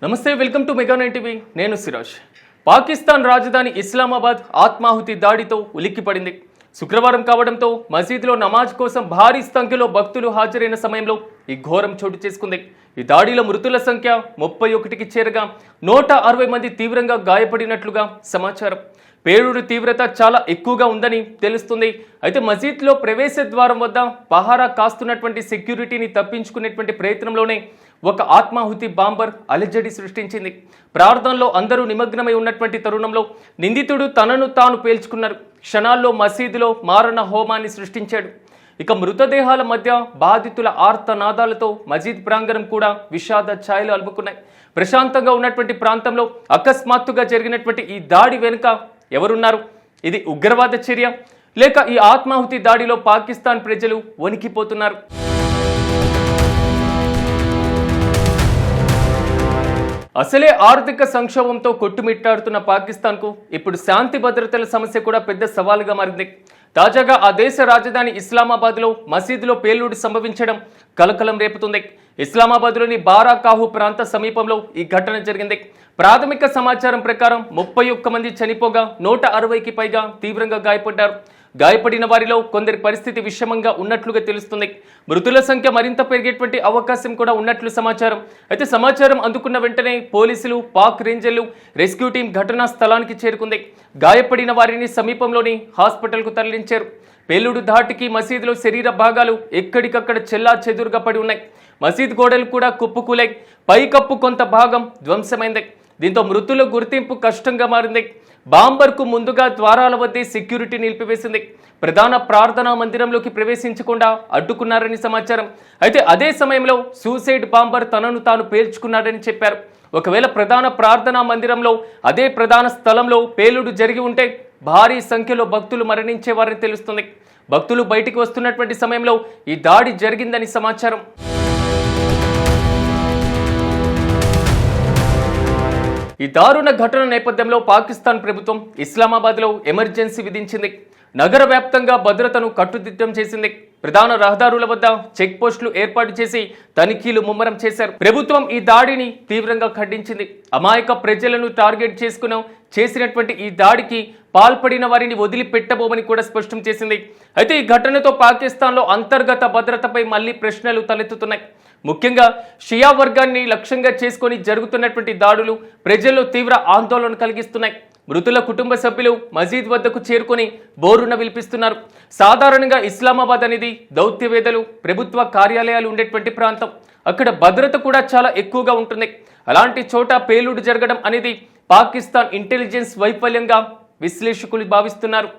నమస్తే, welcome to mega 9 TV. నేను సిరాజ్. పాకిస్తాన్ రాజధాని ఇస్లామాబాద్ ఆత్మాహుతి దాడితో ఉలిక్కిపడింది. శుక్రవారం కావడంతో మసీదులో నమాజ్ కోసం భారీ సంఖ్యలో భక్తులు హాజరైన సమయంలో ఈ ఘోరం చోటు చేసుకుంది. ఈ దాడిలో మృతుల సంఖ్య 31కి చేరగా 160 మంది తీవ్రంగా గాయపడినట్లుగా సమాచారం. పేలుడు తీవ్రత చాలా ఎక్కువగా ఉందని తెలుస్తుంది. అయితే మసీద్లో ప్రవేశ ద్వారం వద్ద పహారా కాస్తున్నటువంటి సెక్యూరిటీని తప్పించుకునేటువంటి ప్రయత్నంలోనే ఒక ఆత్మాహుతి బాంబర్ అలజడి సృష్టించింది. ప్రార్థనలో అందరూ నిమగ్నమై ఉన్నటువంటి తరుణంలో నిందితుడు తనను తాను పేల్చుకున్నారు. క్షణాల్లో మసీదులో మారణ హోమాన్ని సృష్టించాడు. ఇక మృతదేహాల మధ్య బాధితుల ఆర్తనాదాలతో మసీద్ ప్రాంగణం కూడా విషాద ఛాయలు అలుముకున్నాయి. ప్రశాంతంగా ఉన్నటువంటి ప్రాంతంలో అకస్మాత్తుగా జరిగినటువంటి ఈ దాడి వెనుక ఎవరున్నారు? ఇది ఉగ్రవాద చర్య లేక ఈ ఆత్మాహుతి దాడిలో పాకిస్తాన్ ప్రజలు వణికిపోతున్నారు. అసలే ఆర్థిక సంక్షోభంతో కొట్టుమిట్టాడుతున్న పాకిస్తాన్కు ఇప్పుడు శాంతి భద్రతల సమస్య కూడా పెద్ద సవాలుగా మారింది. తాజాగా ఆ దేశ రాజధాని ఇస్లామాబాద్లో మసీదులో పేలుడు సంభవించడం కలకలం రేపుతుంది. ఇస్లామాబాద్లోని బారాకాహు ప్రాంత సమీపంలో ఈ ఘటన జరిగింది. ప్రాథమిక సమాచారం ప్రకారం 31 మంది చనిపోగా 160కి పైగా తీవ్రంగా గాయపడ్డారు. గాయపడిన వారిలో కొందరి పరిస్థితి విషమంగా ఉన్నట్లుగా తెలుస్తుంది. మృతుల సంఖ్య మరింత పెరిగేటువంటి అవకాశం కూడా ఉన్నట్లు సమాచారం. అయితే సమాచారం అందుకున్న వెంటనే పోలీసులు, పాక్ రేంజర్లు, రెస్క్యూ టీం ఘటనా స్థలానికి చేరుకుంది. గాయపడిన వారిని సమీపంలోని హాస్పిటల్కు తరలించారు. పేలుడు ధాటికి మసీదులో శరీర భాగాలు ఎక్కడికక్కడ చెల్లా చెదురుగా పడి ఉన్నాయి. మసీద్ గోడలు కూడా కుప్పకూలాయి. పైకప్పు కొంత భాగం ధ్వంసమైంది. దీంతో మృతుల గుర్తింపు కష్టంగా మారింది. బాంబర్కు ముందుగా ద్వారాల వద్దే సెక్యూరిటీ నిలిపివేసింది. ప్రధాన ప్రార్థనా మందిరంలోకి ప్రవేశించకుండా అడ్డుకున్నారని సమాచారం. అయితే అదే సమయంలో సూసైడ్ బాంబర్ తనను తాను పేల్చుకున్నాడని చెప్పారు. ఒకవేళ ప్రధాన ప్రార్థనా మందిరంలో అదే ప్రధాన స్థలంలో పేలుడు జరిగి ఉంటే భారీ సంఖ్యలో భక్తులు మరణించేవారని తెలుస్తుంది. భక్తులు బయటికి వస్తున్నటువంటి సమయంలో ఈ దాడి జరిగిందని సమాచారం. ఈ దారుణ ఘటన నేపథ్యంలో పాకిస్తాన్ ప్రభుత్వం ఇస్లామాబాద్లో ఎమర్జెన్సీ విధించింది. నగర వ్యాప్తంగా భద్రతను కట్టుదిట్టం చేసింది. ప్రధాన రహదారుల వద్ద చెక్ పోస్టులు ఏర్పాటు చేసి తనిఖీలు ముమ్మరం చేశారు. ప్రభుత్వం ఈ దాడిని తీవ్రంగా ఖండించింది. అమాయక ప్రజలను టార్గెట్ చేసినటువంటి ఈ దాడికి పాల్పడిన వారిని వదిలిపెట్టబోమని కూడా స్పష్టం చేసింది. అయితే ఈ ఘటనతో పాకిస్తాన్లో అంతర్గత భద్రతపై మళ్లీ ప్రశ్నలు తలెత్తుతున్నాయి. ముఖ్యంగా షియా వర్గాన్ని లక్ష్యంగా చేసుకొని జరుగుతున్నటువంటి దాడులు ప్రజల్లో తీవ్ర ఆందోళన కలిగిస్తున్నాయి. మృతుల కుటుంబ సభ్యులు మసీద్ వద్దకు చేరుకొని బోరున విలిపిస్తున్నారు. సాధారణంగా ఇస్లామాబాద్ అనేది దౌత్యవేత్తలు, ప్రభుత్వ కార్యాలయాలు ఉండేటువంటి ప్రాంతం. అక్కడ భద్రత కూడా చాలా ఎక్కువగా ఉంటుంది. అలాంటి చోట పేలుడు జరగడం అనేది పాకిస్తాన్ ఇంటెలిజెన్స్ వైఫల్యంగా విశ్లేషకులు భావిస్తున్నారు.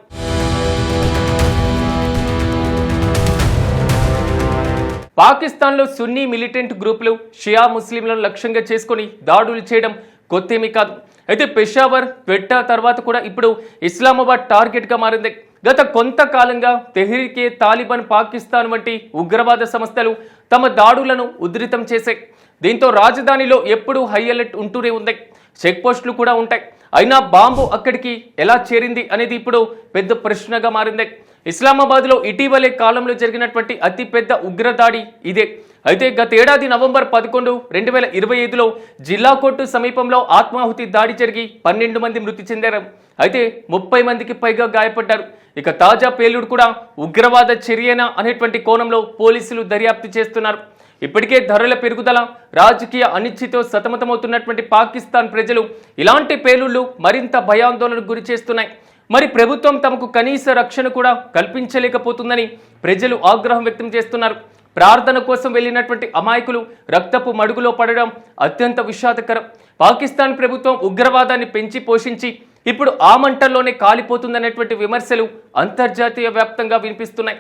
పాకిస్తాన్లో సున్నీ మిలిటెంట్ గ్రూపులు షియా ముస్లింలను లక్ష్యంగా చేసుకుని దాడులు చేయడం కొత్తేమీ కాదు. అయితే పెషావర్, క్వెట్టా తర్వాత కూడా ఇప్పుడు ఇస్లామాబాద్ టార్గెట్గా మారింది. గత కొంతకాలంగా తెహ్రీకే తాలిబాన్ పాకిస్తాన్ వంటి ఉగ్రవాద సంస్థలు తమ దాడులను ఉధృతం చేశాయి. దీంతో రాజధానిలో ఎప్పుడూ హై అలర్ట్ ఉంటూనే ఉంది. చెక్ పోస్టులు కూడా ఉంటాయి. అయినా బాంబు అక్కడికి ఎలా చేరింది అనేది ఇప్పుడు పెద్ద ప్రశ్నగా మారింది. ఇస్లామాబాద్లో ఇటీవలే కాలంలో జరిగినటువంటి అతిపెద్ద ఉగ్రదాడి ఇదే. అయితే గతేడాది నవంబర్ 11, 2025లో జిల్లా కోర్టు సమీపంలో ఆత్మాహుతి దాడి జరిగి 12 మంది మృతి చెందారు. అయితే 30 మందికి పైగా గాయపడ్డారు. ఇక తాజా పేలుడు కూడా ఉగ్రవాద చర్యనా అనేటువంటి కోణంలో పోలీసులు దర్యాప్తు చేస్తున్నారు. ఇప్పటికే ధరల పెరుగుదల, రాజకీయ అనిశ్చితితో సతమతమవుతున్నటువంటి పాకిస్తాన్ ప్రజలు ఇలాంటి పేలుళ్లు మరింత భయాందోళనకు గురి చేస్తున్నాయి. మరి ప్రభుత్వం తమకు కనీస రక్షణ కూడా కల్పించలేకపోతుందని ప్రజలు ఆగ్రహం వ్యక్తం చేస్తున్నారు. ప్రార్థన కోసం వెళ్ళినటువంటి అమాయకులు రక్తపు మడుగులో పడడం అత్యంత విషాదకరం. పాకిస్తాన్ ప్రభుత్వం ఉగ్రవాదాన్ని పెంచి పోషించి ఇప్పుడు ఆ మంటల్లోనే కాలిపోతుందనేటువంటి విమర్శలు అంతర్జాతీయ వ్యాప్తంగా వినిపిస్తున్నాయి.